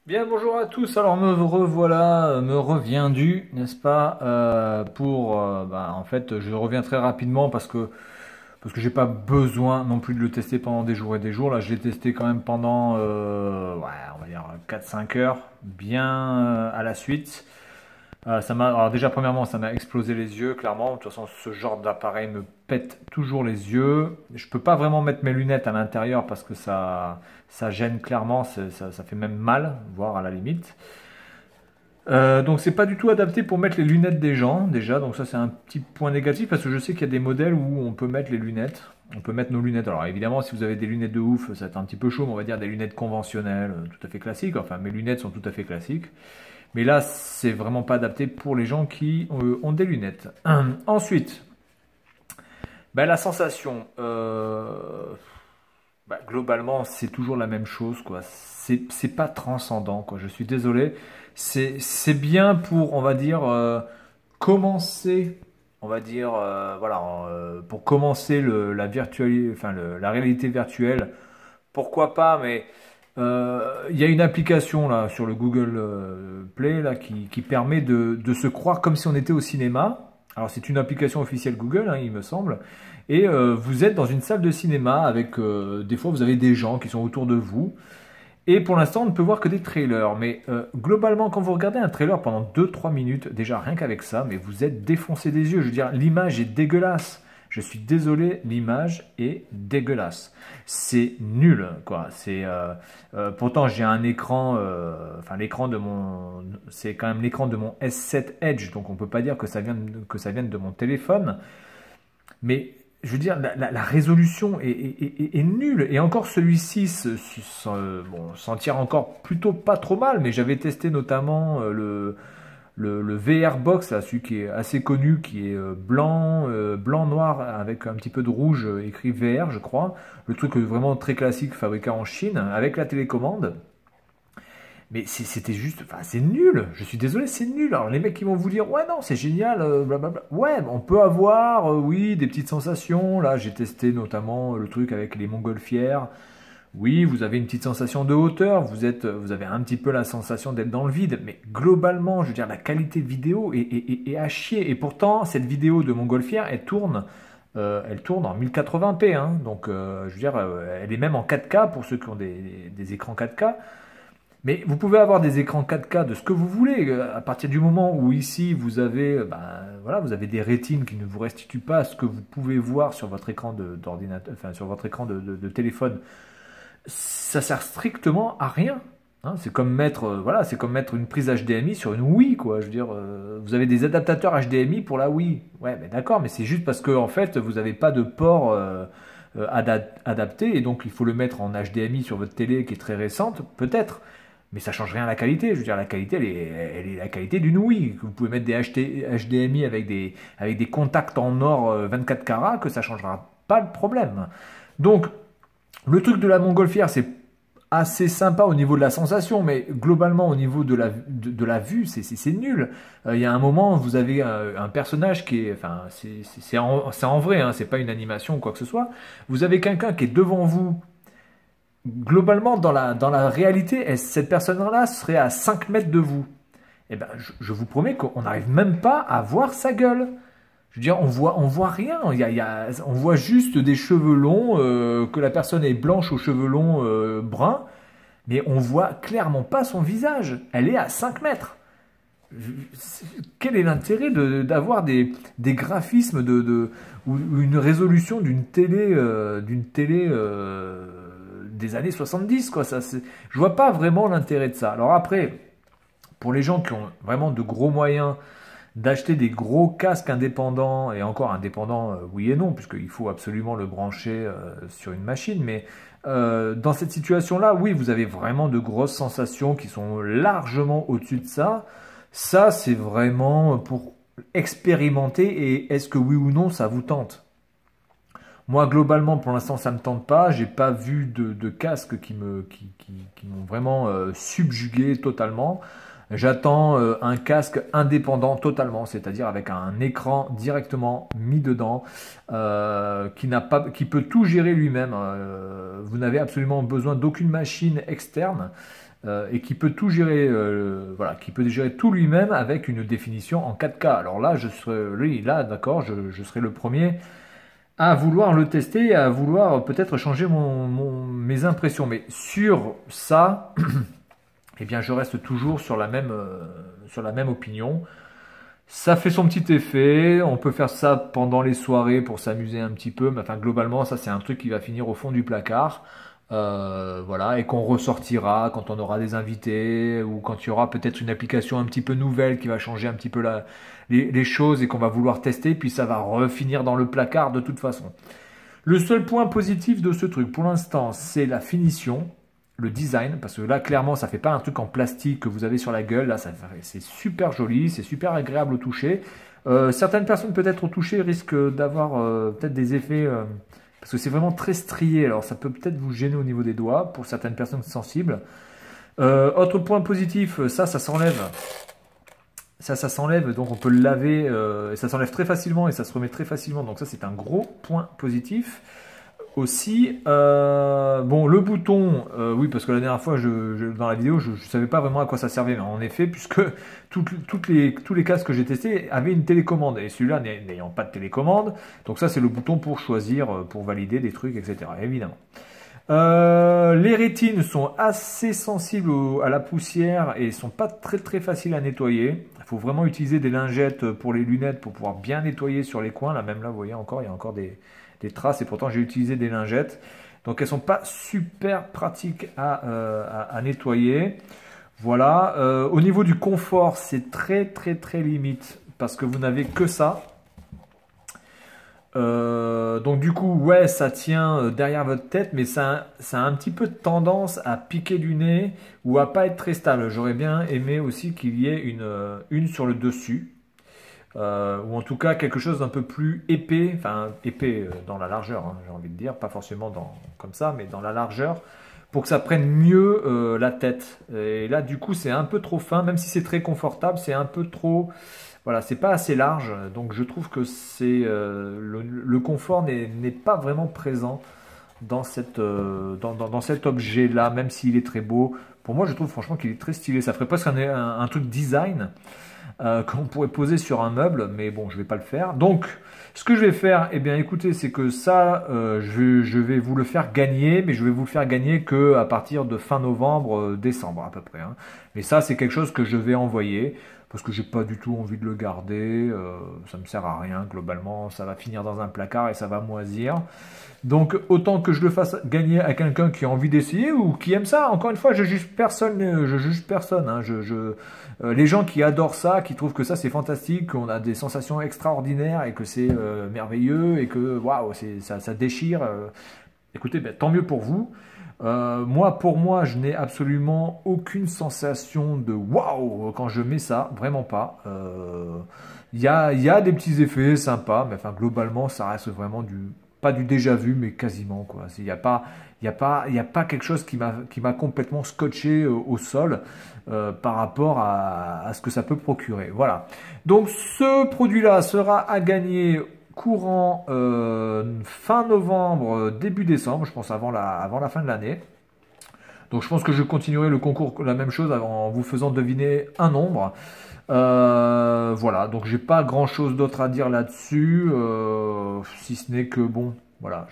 Bien, bonjour à tous. Alors me revoilà, me revient du, n'est-ce pas, en fait, je reviens très rapidement parce que j'ai pas besoin non plus de le tester pendant des jours et des jours. Là, je l'ai testé quand même pendant, ouais, on va dire 4-5 heures, bien à la suite. Alors déjà, premièrement, ça m'a explosé les yeux, clairement. De toute façon, ce genre d'appareil me pète toujours les yeux. Je peux pas vraiment mettre mes lunettes à l'intérieur parce que ça gêne clairement, ça fait même mal, voire à la limite. Donc c'est pas du tout adapté pour mettre les lunettes des gens, déjà. Donc ça, c'est un petit point négatif parce que je sais qu'il y a des modèles où on peut mettre les lunettes. On peut mettre nos lunettes. Alors évidemment, si vous avez des lunettes de ouf, ça va être un petit peu chaud, mais on va dire des lunettes conventionnelles, tout à fait classiques. Enfin, mes lunettes sont tout à fait classiques. Mais là, c'est vraiment pas adapté pour les gens qui ont des lunettes. Ensuite, ben, la sensation. Globalement, c'est toujours la même chose, quoi. C'est pas transcendant, quoi. Je suis désolé. C'est bien pour, on va dire, commencer, on va dire, pour commencer la réalité virtuelle. Pourquoi pas, mais il y a une application là sur le Google Play là qui permet de se croire comme si on était au cinéma. Alors c'est une application officielle Google, hein, il me semble. Et vous êtes dans une salle de cinéma avec des fois vous avez des gens qui sont autour de vous. Et pour l'instant on ne peut voir que des trailers. Mais globalement quand vous regardez un trailer pendant 2-3 minutes, déjà rien qu'avec ça, mais vous êtes défoncé des yeux. Je veux dire, l'image est dégueulasse. Je suis désolé, l'image est dégueulasse. C'est nul, quoi. Pourtant j'ai un écran, enfin l'écran de mon, c'est quand même l'écran de mon S7 Edge, donc on peut pas dire que ça vienne de mon téléphone. Mais je veux dire, la résolution est nulle. Et encore celui-ci s'en tire encore plutôt pas trop mal. Mais j'avais testé notamment le VR Box, là, celui qui est assez connu, qui est blanc-noir avec un petit peu de rouge écrit VR, je crois. Le truc vraiment très classique fabriqué en Chine, avec la télécommande. Mais c'était juste, enfin, c'est nul. Je suis désolé, c'est nul. Alors les mecs qui vont vous dire, ouais non, c'est génial, blablabla. Ouais, on peut avoir, oui, des petites sensations. Là, j'ai testé notamment le truc avec les montgolfières. Oui, vous avez une petite sensation de hauteur. Vous avez un petit peu la sensation d'être dans le vide. Mais globalement, je veux dire, la qualité vidéo est à chier. Et pourtant, cette vidéo de montgolfière, elle tourne en 1080p. Hein. Donc, je veux dire, elle est même en 4K pour ceux qui ont des écrans 4K. Mais vous pouvez avoir des écrans 4K de ce que vous voulez, à partir du moment où ici vous avez, voilà, vous avez des rétines qui ne vous restituent pas ce que vous pouvez voir sur votre écran d'ordinateur, enfin sur votre écran de téléphone, ça sert strictement à rien. Hein. C'est comme mettre, voilà, c'est comme mettre une prise HDMI sur une Wii, quoi. Je veux dire, vous avez des adaptateurs HDMI pour la Wii. Ouais, mais d'accord, mais c'est juste parce que en fait vous n'avez pas de port adapté et donc il faut le mettre en HDMI sur votre télé qui est très récente, peut-être. Mais ça change rien à la qualité. Je veux dire, la qualité, elle est la qualité d'une Wii. Vous pouvez mettre des HDMI avec des contacts en or 24 carats, que ça changera pas le problème. Donc, le truc de la montgolfière, c'est assez sympa au niveau de la sensation, mais globalement, au niveau de la vue, c'est nul. Il y a un moment, vous avez un personnage qui est, enfin, c'est en vrai, hein, c'est pas une animation ou quoi que ce soit. Vous avez quelqu'un qui est devant vous. Globalement, dans la réalité, cette personne-là serait à 5 mètres de vous. Eh ben, je vous promets qu'on n'arrive même pas à voir sa gueule. Je veux dire, on voit rien. On voit juste des cheveux longs, que la personne est blanche aux cheveux longs bruns, mais on voit clairement pas son visage. Elle est à 5 mètres. Quel est l'intérêt d'avoir des graphismes ou une résolution d'une télé des années 70 quoi, je vois pas vraiment l'intérêt de ça. Alors après, pour les gens qui ont vraiment de gros moyens d'acheter des gros casques indépendants, et encore indépendants, oui et non, puisqu'il faut absolument le brancher sur une machine, mais dans cette situation-là, oui, vous avez vraiment de grosses sensations qui sont largement au-dessus de ça. Ça, c'est vraiment pour expérimenter et est-ce que oui ou non ça vous tente? Moi, globalement, pour l'instant, ça ne me tente pas. J'ai pas vu de casque qui m'ont vraiment subjugué totalement. J'attends un casque indépendant totalement, c'est-à-dire avec un écran directement mis dedans, qui peut tout gérer lui-même. Vous n'avez absolument besoin d'aucune machine externe. et qui peut tout gérer, voilà, qui peut gérer tout lui-même avec une définition en 4K. Alors là, je serai, là, d'accord, je serai le premier à vouloir le tester, à vouloir peut-être changer mes impressions. Mais sur ça, eh bien, je reste toujours sur la même opinion. Ça fait son petit effet, on peut faire ça pendant les soirées pour s'amuser un petit peu, mais enfin globalement ça c'est un truc qui va finir au fond du placard, voilà, et qu'on ressortira quand on aura des invités ou quand il y aura peut-être une application un petit peu nouvelle qui va changer un petit peu les choses et qu'on va vouloir tester, puis ça va refinir dans le placard de toute façon. Le seul point positif de ce truc pour l'instant c'est la finition, le design, parce que là clairement ça fait pas un truc en plastique que vous avez sur la gueule, là c'est super joli, c'est super agréable au toucher. Certaines personnes peut-être au toucher risquent d'avoir peut-être des effets, parce que c'est vraiment très strié, alors ça peut peut-être vous gêner au niveau des doigts pour certaines personnes sensibles. Autre point positif, ça s'enlève. Ça s'enlève, donc on peut le laver, et ça s'enlève très facilement et ça se remet très facilement, donc ça c'est un gros point positif. Aussi, bon, le bouton, oui, parce que la dernière fois, dans la vidéo, je ne savais pas vraiment à quoi ça servait, mais en effet, puisque tous les casques que j'ai testés avaient une télécommande, et celui-là n'ayant pas de télécommande, donc ça, c'est le bouton pour choisir, pour valider des trucs, etc., évidemment. Les rétines sont assez sensibles à la poussière et sont pas très très faciles à nettoyer. Il faut vraiment utiliser des lingettes pour les lunettes pour pouvoir bien nettoyer sur les coins. Là, même là, vous voyez encore, il y a encore des traces et pourtant j'ai utilisé des lingettes. Donc elles sont pas super pratiques à nettoyer. Voilà. Au niveau du confort, c'est très très très limite parce que vous n'avez que ça. Donc du coup, ouais, ça tient derrière votre tête, mais ça a un petit peu de tendance à piquer du nez ou à pas être très stable. J'aurais bien aimé aussi qu'il y ait une sur le dessus, ou en tout cas quelque chose d'un peu plus épais, enfin épais dans la largeur, hein, j'ai envie de dire, pas forcément comme ça, mais dans la largeur, pour que ça prenne mieux la tête. Et là, du coup, c'est un peu trop fin, même si c'est très confortable, c'est un peu trop... Voilà, c'est pas assez large, donc je trouve que le confort n'est pas vraiment présent dans cet objet-là, même s'il est très beau. Pour moi, je trouve franchement qu'il est très stylé. Ça ferait presque un truc design qu'on pourrait poser sur un meuble, mais bon, je vais pas le faire. Donc, ce que je vais faire, eh bien, écoutez, c'est que ça, je vais vous le faire gagner, mais je vais vous le faire gagner que à partir de fin novembre, décembre à peu près, hein. Mais ça, c'est quelque chose que je vais envoyer parce que j'ai pas du tout envie de le garder. Ça me sert à rien globalement. Ça va finir dans un placard et ça va moisir. Donc autant que je le fasse gagner à quelqu'un qui a envie d'essayer ou qui aime ça. Encore une fois, je juge personne. Hein. Les gens qui adorent ça, qui trouvent que ça c'est fantastique, qu'on a des sensations extraordinaires et que c'est merveilleux et que waouh, ça déchire. Écoutez, ben, tant mieux pour vous. Pour moi, je n'ai absolument aucune sensation de waouh quand je mets ça, vraiment pas. Il y a des petits effets sympas, mais enfin globalement, ça reste vraiment pas du déjà vu, mais quasiment quoi. Il n'y a pas quelque chose qui m'a complètement scotché au sol par rapport à ce que ça peut procurer. Voilà. Donc ce produit-là sera à gagner courant fin novembre, début décembre, je pense avant la fin de l'année. Donc je pense que je continuerai le concours la même chose en vous faisant deviner un nombre. Voilà, donc j'ai pas grand chose d'autre à dire là-dessus, si ce n'est que bon, voilà,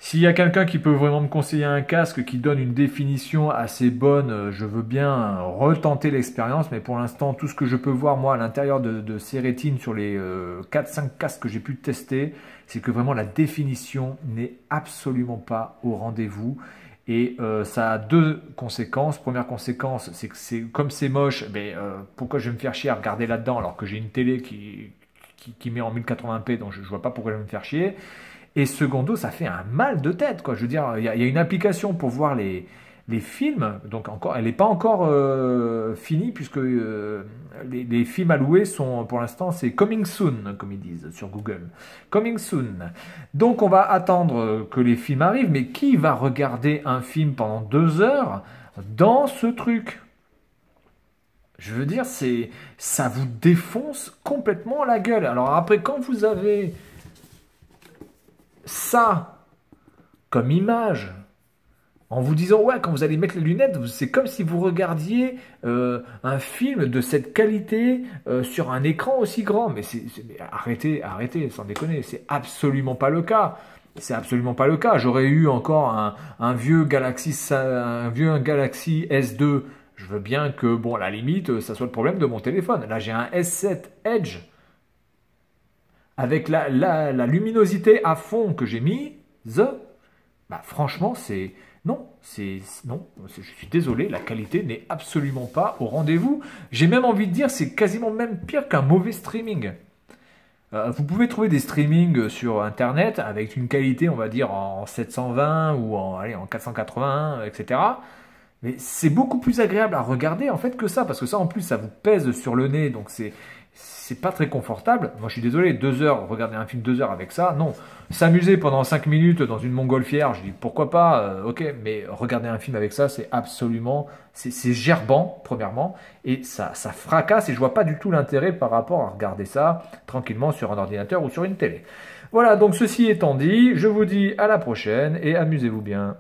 s'il y a quelqu'un qui peut vraiment me conseiller un casque qui donne une définition assez bonne, je veux bien retenter l'expérience, mais pour l'instant, tout ce que je peux voir, moi, à l'intérieur de ces rétines sur les 4-5 casques que j'ai pu tester, c'est que vraiment la définition n'est absolument pas au rendez-vous. Et ça a deux conséquences. Première conséquence, c'est que comme c'est moche, pourquoi je vais me faire chier à regarder là-dedans alors que j'ai une télé qui met en 1080p, donc je vois pas pourquoi je vais me faire chier. Et secondo, ça fait un mal de tête, quoi. Je veux dire, il y a une application pour voir les films, donc encore, elle n'est pas encore finie, puisque les films à louer sont, pour l'instant, c'est coming soon, comme ils disent sur Google. Coming soon. Donc on va attendre que les films arrivent, mais qui va regarder un film pendant 2 heures dans ce truc? Je veux dire, ça vous défonce complètement la gueule. Alors après, quand vous avez ça comme image, en vous disant, ouais, quand vous allez mettre les lunettes, c'est comme si vous regardiez un film de cette qualité sur un écran aussi grand. Mais arrêtez, arrêtez, sans déconner, c'est absolument pas le cas. C'est absolument pas le cas. J'aurais eu encore un vieux Galaxy S2. Je veux bien que, bon, à la limite, ça soit le problème de mon téléphone. Là, j'ai un S7 Edge avec la luminosité à fond que j'ai mise. Bah, franchement, non, je suis désolé, la qualité n'est absolument pas au rendez-vous. J'ai même envie de dire, c'est quasiment même pire qu'un mauvais streaming. Vous pouvez trouver des streamings sur Internet avec une qualité, on va dire, en 720 ou en 480, etc. Mais c'est beaucoup plus agréable à regarder en fait que ça, parce que ça en plus ça vous pèse sur le nez, donc c'est pas très confortable. Moi je suis désolé, 2 heures, regarder un film 2 heures avec ça, non. S'amuser pendant 5 minutes dans une montgolfière, je dis pourquoi pas, ok, mais regarder un film avec ça, c'est absolument, c'est gerbant premièrement, et ça fracasse, et je vois pas du tout l'intérêt par rapport à regarder ça tranquillement sur un ordinateur ou sur une télé. Voilà, donc ceci étant dit, je vous dis à la prochaine et amusez-vous bien.